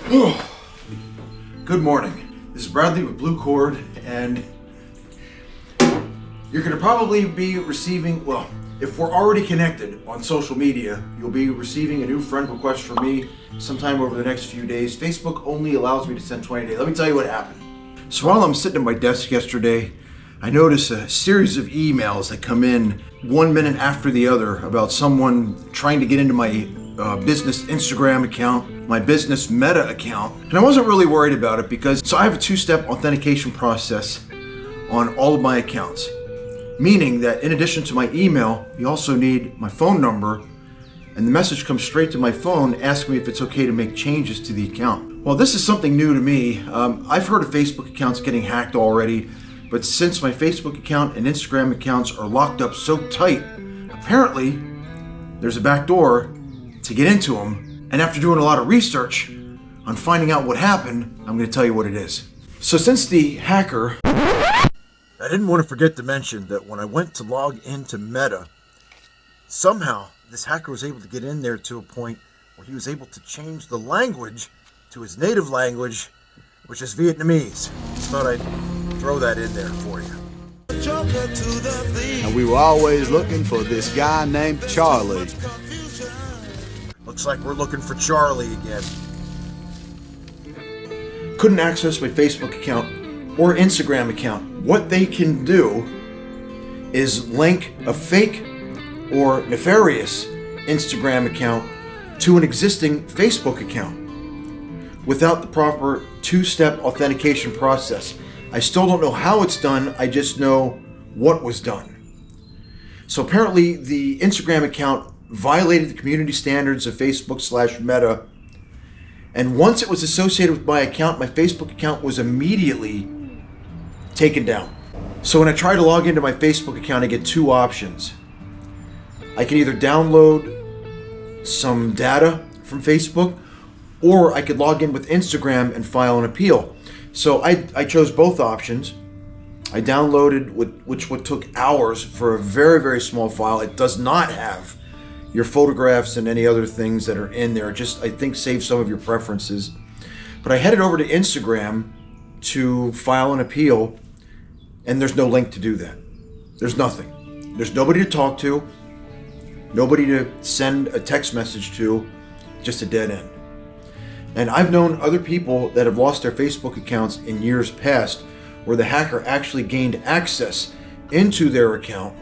Good morning. This is Bradley with Blue Cord, and you're going to probably be receiving, well, if we're already connected on social media, you'll be receiving a new friend request from me sometime over the next few days. Facebook only allows me to send 20 days. Let me tell you what happened. So while I'm sitting at my desk yesterday, I noticed a series of emails that come in 1 minute after the other about someone trying to get into my business Instagram account, my business Meta account. And I wasn't really worried about it because, so I have a two-step authentication process on all of my accounts. Meaning that in addition to my email, you also need my phone number, and the message comes straight to my phone asking me if it's okay to make changes to the account. Well, this is something new to me. I've heard of Facebook accounts getting hacked already, but since my Facebook account and Instagram accounts are locked up so tight, apparently there's a back door to get into them. And after doing a lot of research on finding out what happened, I'm going to tell you what it is. So since the hacker, I didn't want to forget to mention that when I went to log into Meta, somehow this hacker was able to get in there to a point where he was able to change the language to his native language, which is Vietnamese. Just thought I'd throw that in there for you. And we were always looking for this guy named Charlie. Looks like we're looking for Charlie again. Couldn't access my Facebook account or Instagram account. What they can do is link a fake or nefarious Instagram account to an existing Facebook account without the proper two-step authentication process. I still don't know how it's done, I just know what was done. So apparently the Instagram account violated the community standards of Facebook/Meta, and once it was associated with my account, my Facebook account was immediately taken down. So when I try to log into my Facebook account, I get two options. I can either download some data from Facebook, or I could log in with Instagram and file an appeal. So I chose both options. I downloaded, which took hours for a very, very small file. It does not have your photographs and any other things that are in there. Just, I think, save some of your preferences. But I headed over to Instagram to file an appeal, and there's no link to do that. There's nothing. There's nobody to talk to, nobody to send a text message to, just a dead end. And I've known other people that have lost their Facebook accounts in years past where the hacker actually gained access into their account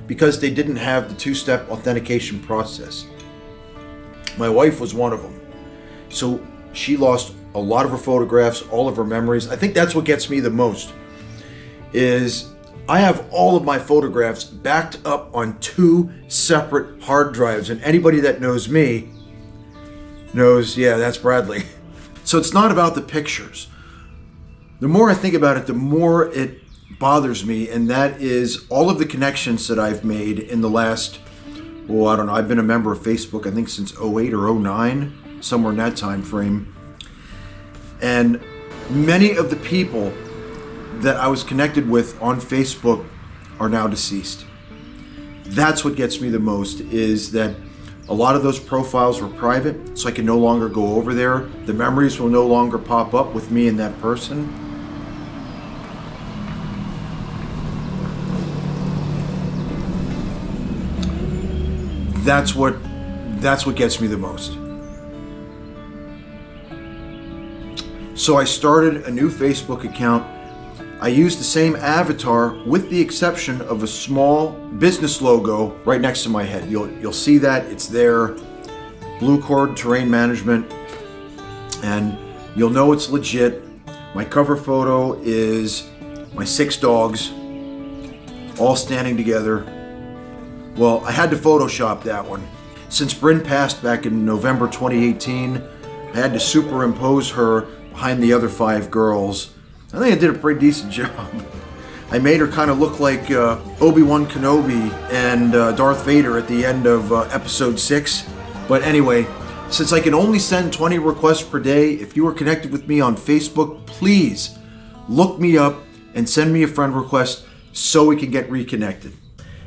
because they didn't have the two-step authentication process. My wife was one of them. So she lost a lot of her photographs, all of her memories. I think that's what gets me the most, is I have all of my photographs backed up on two separate hard drives, and anybody that knows me knows, yeah, that's Bradley. So it's not about the pictures. The more I think about it, the more it bothers me, and that is all of the connections that I've made in the last, I don't know, I've been a member of Facebook, I think since 08 or 09, somewhere in that time frame. And many of the people that I was connected with on Facebook are now deceased. That's what gets me the most, is that a lot of those profiles were private, so I can no longer go over there. The memories will no longer pop up with me and that person. That's what gets me the most. So I started a new Facebook account. I used the same avatar with the exception of a small business logo right next to my head. You'll see that, it's there, Blue Cord Terrain Management, and you'll know it's legit. My cover photo is my 6 dogs all standing together. Well, I had to Photoshop that one. Since Bryn passed back in November 2018, I had to superimpose her behind the other 5 girls. I think I did a pretty decent job. I made her kind of look like Obi-Wan Kenobi and Darth Vader at the end of episode 6. But anyway, since I can only send 20 requests per day, if you are connected with me on Facebook, please look me up and send me a friend request so we can get reconnected.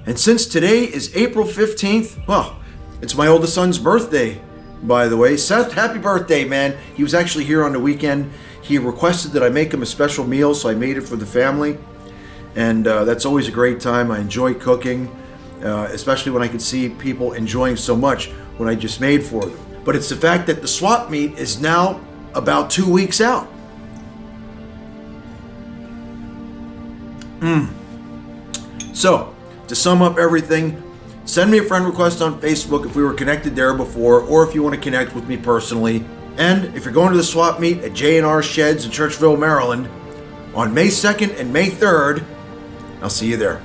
And since today is April 15th, well, it's my oldest son's birthday. by the way. Seth, happy birthday, man. He was actually here on the weekend. He requested that I make him a special meal, so I made it for the family. And that's always a great time. I enjoy cooking, especially when I can see people enjoying so much what I just made for them. But it's the fact that the swap meet is now about 2 weeks out. So, to sum up everything, send me a friend request on Facebook if we were connected there before, or if you want to connect with me personally. And if you're going to the swap meet at J&R Sheds in Churchville, Maryland, on May 2nd and May 3rd, I'll see you there.